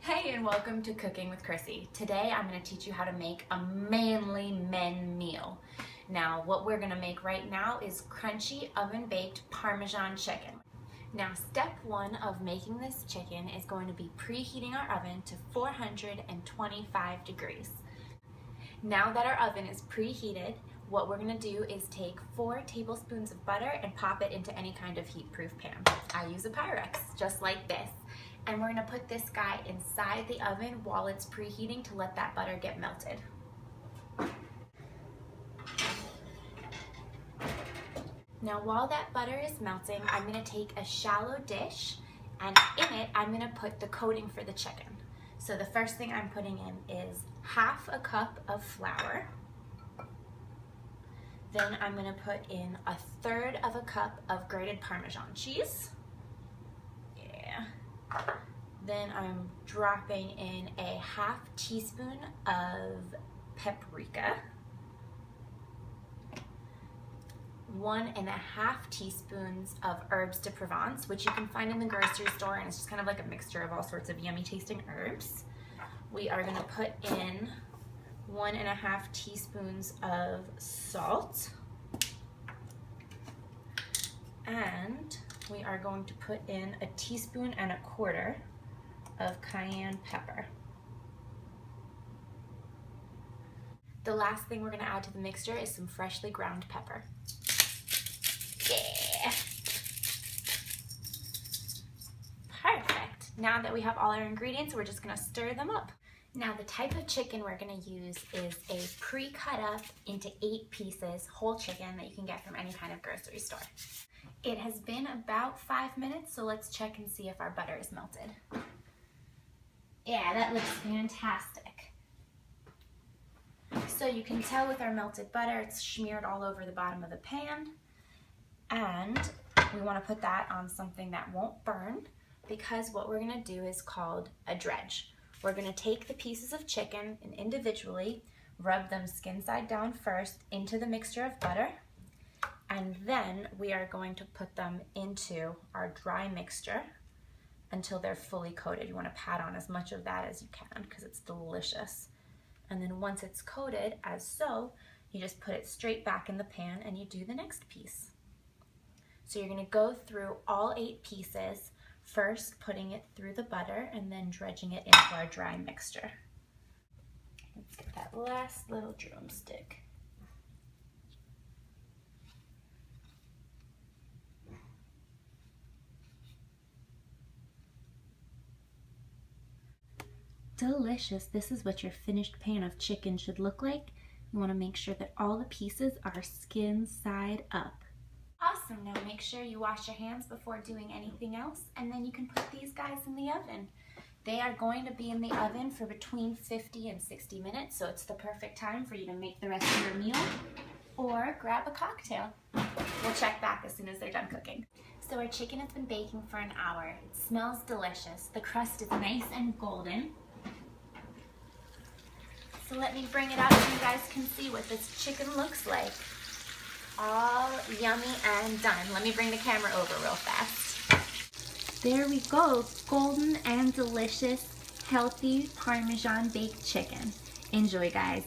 Hey, and welcome to Cooking with Krissy. Today I'm going to teach you how to make a mainly men meal. Now what we're going to make right now is crunchy oven baked Parmesan chicken. Now step one of making this chicken is going to be preheating our oven to 425 degrees. Now that our oven is preheated, what we're going to do is take 4 tablespoons of butter and pop it into any kind of heat-proof pan. I use a Pyrex, just like this. And we're going to put this guy inside the oven while it's preheating to let that butter get melted. Now while that butter is melting, I'm going to take a shallow dish, and in it I'm going to put the coating for the chicken. So the first thing I'm putting in is half a cup of flour. Then I'm going to put in 1/3 of a cup of grated Parmesan cheese. Then I'm dropping in a 1/2 teaspoon of paprika, 1.5 teaspoons of herbs de Provence, which you can find in the grocery store, and it's just kind of like a mixture of all sorts of yummy tasting herbs. We are going to put in 1.5 teaspoons of salt, and we are going to put in 1.25 teaspoons of cayenne pepper. The last thing we're going to add to the mixture is some freshly ground pepper. Yeah! Perfect! Now that we have all our ingredients, we're just going to stir them up. Now the type of chicken we're going to use is a pre-cut up into 8 pieces whole chicken that you can get from any kind of grocery store. It has been about 5 minutes, so let's check and see if our butter is melted. Yeah, that looks fantastic. So you can tell with our melted butter, it's smeared all over the bottom of the pan. And we want to put that on something that won't burn, because what we're going to do is called a dredge. We're going to take the pieces of chicken and individually rub them skin side down first into the mixture of butter. And then we are going to put them into our dry mixture until they're fully coated. You want to pat on as much of that as you can because it's delicious. And then once it's coated, as so, you just put it straight back in the pan and you do the next piece. So you're going to go through all 8 pieces, first putting it through the butter and then dredging it into our dry mixture. Let's get that last little drumstick. Delicious. This is what your finished pan of chicken should look like. You want to make sure that all the pieces are skin side up. Awesome. Now make sure you wash your hands before doing anything else, and then you can put these guys in the oven. They are going to be in the oven for between 50 and 60 minutes, so it's the perfect time for you to make the rest of your meal or grab a cocktail. We'll check back as soon as they're done cooking. So our chicken has been baking for an hour. It smells delicious. The crust is nice and golden. So let me bring it out so you guys can see what this chicken looks like. All yummy and done. Let me bring the camera over real fast. There we go, golden and delicious, healthy Parmesan baked chicken. Enjoy, guys.